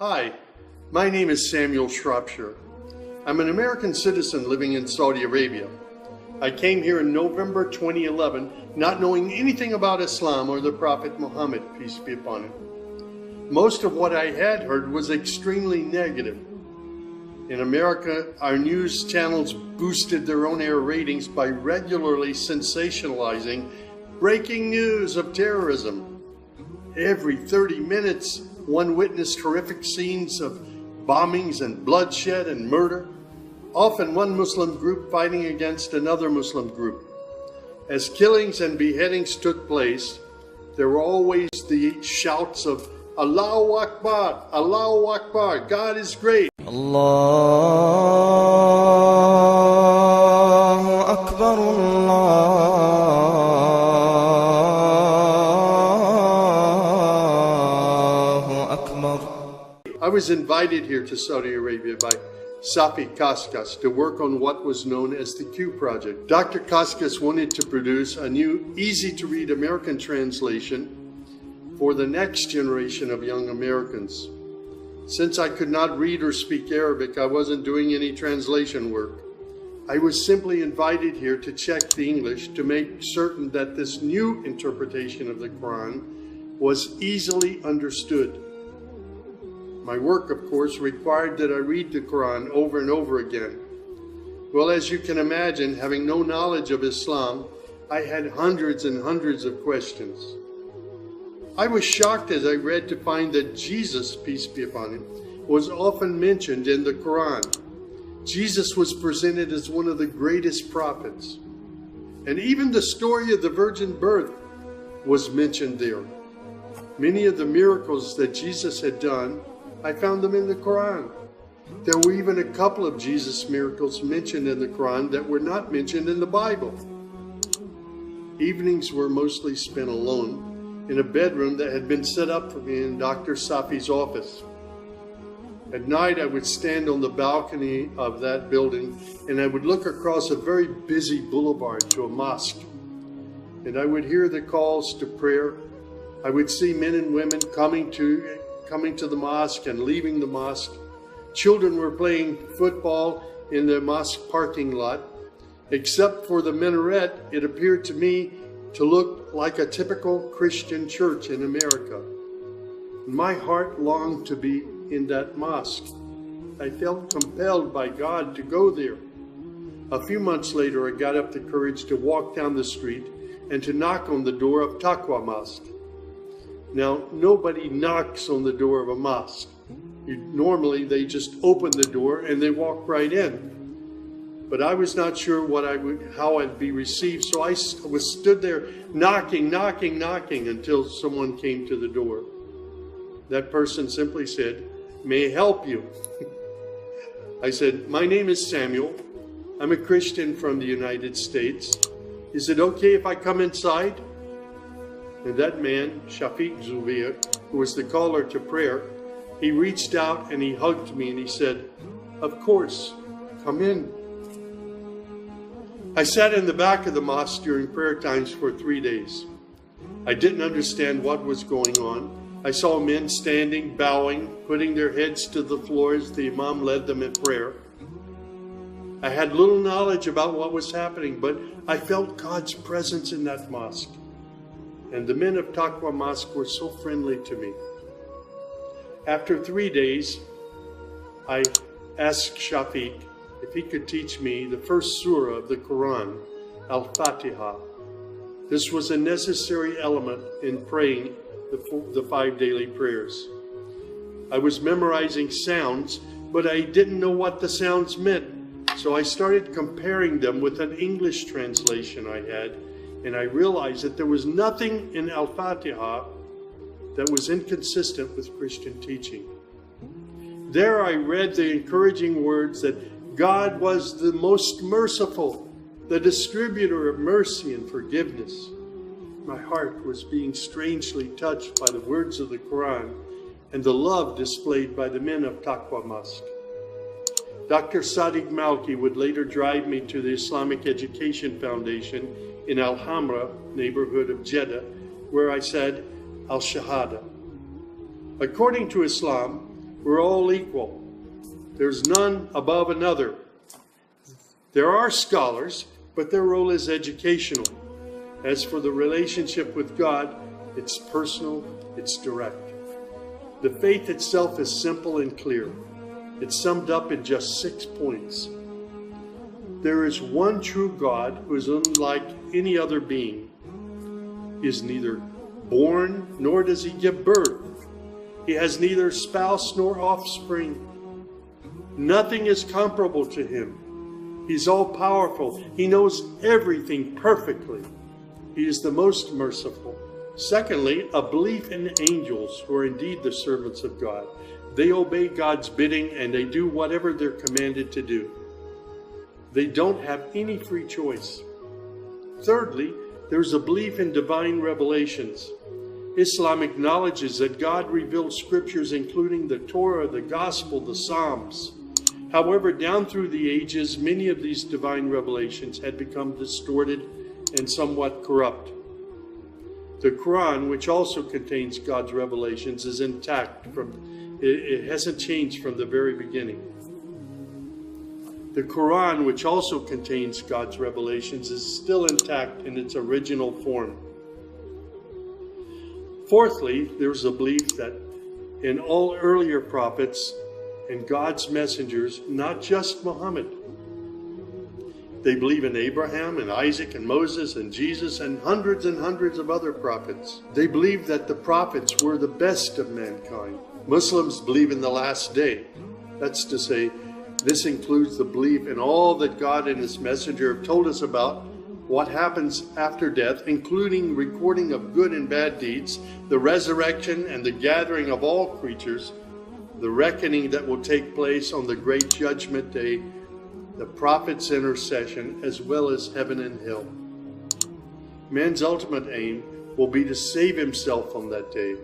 Hi, my name is Samuel Shropshire. I'm an American citizen living in Saudi Arabia. I came here in November 2011, not knowing anything about Islam or the Prophet Muhammad, peace be upon him. Most of what I had heard was extremely negative. In America, our news channels boosted their own-air ratings by regularly sensationalizing breaking news of terrorism. Every 30 minutes, one witnessed horrific scenes of bombings and bloodshed and murder, often one Muslim group fighting against another Muslim group. As killings and beheadings took place, there were always the shouts of Allahu Akbar, Allahu Akbar, God is great. Allahu Akbar, Allahu Akbar. I was invited here to Saudi Arabia by Safi Kaskas to work on what was known as the Q Project. Dr. Kaskas wanted to produce a new, easy-to-read American translation for the next generation of young Americans. Since I could not read or speak Arabic, I wasn't doing any translation work. I was simply invited here to check the English to make certain that this new interpretation of the Quran was easily understood. My work, of course, required that I read the Quran over and over again. Well, as you can imagine, having no knowledge of Islam, I had hundreds and hundreds of questions. I was shocked as I read to find that Jesus, peace be upon him, was often mentioned in the Quran. Jesus was presented as one of the greatest prophets. And even the story of the virgin birth was mentioned there. Many of the miracles that Jesus had done, I found them in the Quran. There were even a couple of Jesus miracles mentioned in the Quran that were not mentioned in the Bible. Evenings were mostly spent alone in a bedroom that had been set up for me in Dr. Safi's office. At night, I would stand on the balcony of that building and I would look across a very busy boulevard to a mosque. And I would hear the calls to prayer. I would see men and women coming to the mosque and leaving the mosque. Children were playing football in the mosque parking lot. Except for the minaret, it appeared to me to look like a typical Christian church in America. My heart longed to be in that mosque. I felt compelled by God to go there. A few months later, I got up the courage to walk down the street and to knock on the door of Taqwa Mosque. Now, nobody knocks on the door of a mosque. Normally, they just open the door and they walk right in. But I was not sure how I'd be received, so I stood there knocking until someone came to the door. That person simply said, "May I help you?" I said, "My name is Samuel. I'm a Christian from the United States. Is it okay if I come inside?" And that man, Shafiq Zubir, who was the caller to prayer, he reached out and he hugged me and he said, "Of course, come in." I sat in the back of the mosque during prayer times for 3 days. I didn't understand what was going on. I saw men standing, bowing, putting their heads to the floor as the Imam led them in prayer. I had little knowledge about what was happening, but I felt God's presence in that mosque. And the men of Taqwa Mosque were so friendly to me. After 3 days, I asked Shafiq if he could teach me the first surah of the Quran, Al-Fatiha. This was a necessary element in praying the 5 daily prayers. I was memorizing sounds, but I didn't know what the sounds meant. So I started comparing them with an English translation I had, and I realized that there was nothing in Al-Fatiha that was inconsistent with Christian teaching. There I read the encouraging words that God was the most merciful, the distributor of mercy and forgiveness. My heart was being strangely touched by the words of the Quran and the love displayed by the men of Taqwa Mosque. Dr. Sadiq Malki would later drive me to the Islamic Education Foundation in Al-Hamra neighborhood of Jeddah, where I said Al-Shahada. According to Islam, We're all equal. There's none above another. There are scholars, but their role is educational. As for the relationship with God, it's personal, it's direct. The faith itself is simple and clear. It's summed up in just 6 points. There is one true God who is unlike any other being. He is neither born, nor does he give birth. He has neither spouse nor offspring. Nothing is comparable to him. He's all-powerful. He knows everything perfectly. He is the most merciful. Secondly, a belief in angels, who are indeed the servants of God. They obey God's bidding and they do whatever they're commanded to do. They don't have any free choice. Thirdly, there's a belief in divine revelations. Islam acknowledges that God revealed scriptures including the Torah, the Gospel, the Psalms. However, down through the ages, many of these divine revelations had become distorted and somewhat corrupt. The Quran, which also contains God's revelations, is intact. It hasn't changed from the very beginning. The Quran, which also contains God's revelations, is still intact in its original form. Fourthly, there's a belief that in all earlier prophets and God's messengers, not just Muhammad. They believe in Abraham and Isaac and Moses and Jesus and hundreds of other prophets. They believe that the prophets were the best of mankind. Muslims believe in the last day. That's to say, this includes the belief in all that God and his messenger have told us about what happens after death, including recording of good and bad deeds, the resurrection and the gathering of all creatures, the reckoning that will take place on the great judgment day, the prophet's intercession, as well as heaven and hell. Man's ultimate aim will be to save himself on that day.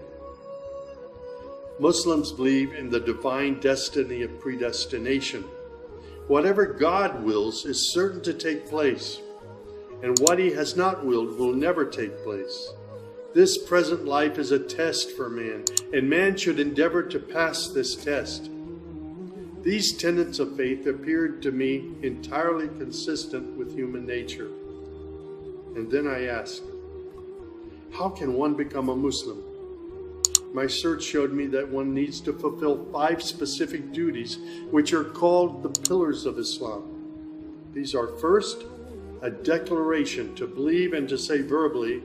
Muslims believe in the divine destiny of predestination. Whatever God wills is certain to take place, and what he has not willed will never take place. This present life is a test for man, and man should endeavor to pass this test. These tenets of faith appeared to me entirely consistent with human nature. And then I asked, how can one become a Muslim? My search showed me that one needs to fulfill 5 specific duties, which are called the pillars of Islam. These are: first, a declaration to believe and to say verbally,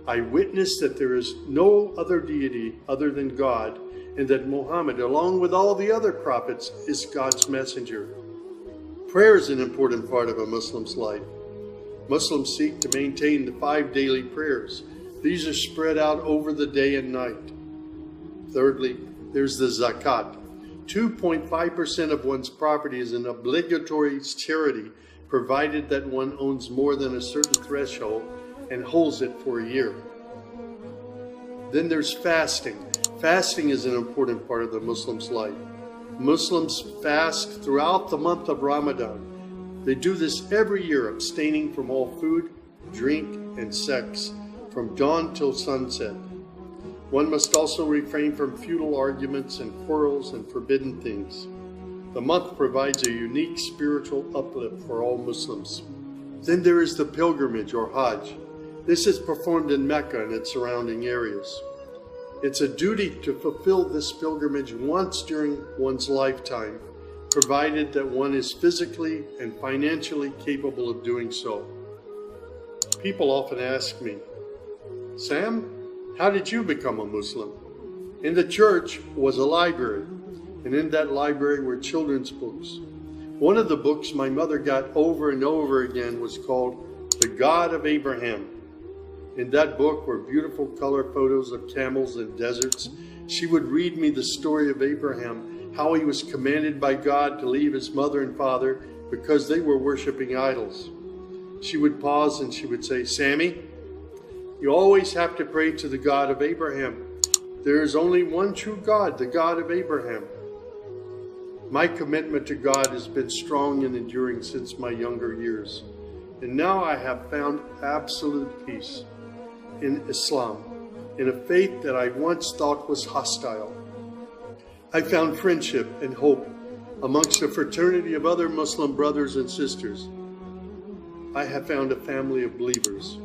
I witness that there is no other deity other than God, and that Muhammad, along with all the other prophets, is God's messenger. Prayer is an important part of a Muslim's life. Muslims seek to maintain the 5 daily prayers. These are spread out over the day and night. Thirdly, there's the zakat. 2.5% of one's property is an obligatory charity, provided that one owns more than a certain threshold and holds it for a year. Then there's fasting. Fasting is an important part of the Muslim's life. Muslims fast throughout the month of Ramadan. They do this every year, abstaining from all food, drink, and sex, from dawn till sunset. One must also refrain from futile arguments and quarrels and forbidden things. The month provides a unique spiritual uplift for all Muslims. Then there is the pilgrimage or Hajj. This is performed in Mecca and its surrounding areas. It's a duty to fulfill this pilgrimage once during one's lifetime, provided that one is physically and financially capable of doing so. People often ask me, Sam, how did you become a Muslim? In the church was a library, and in that library were children's books. One of the books my mother got over and over again was called The God of Abraham. In that book were beautiful color photos of camels and deserts. She would read me the story of Abraham, how he was commanded by God to leave his mother and father because they were worshiping idols. She would pause and she would say, Sammy, you always have to pray to the God of Abraham. There is only one true God, the God of Abraham. My commitment to God has been strong and enduring since my younger years. And now I have found absolute peace in Islam, in a faith that I once thought was hostile. I found friendship and hope amongst a fraternity of other Muslim brothers and sisters. I have found a family of believers.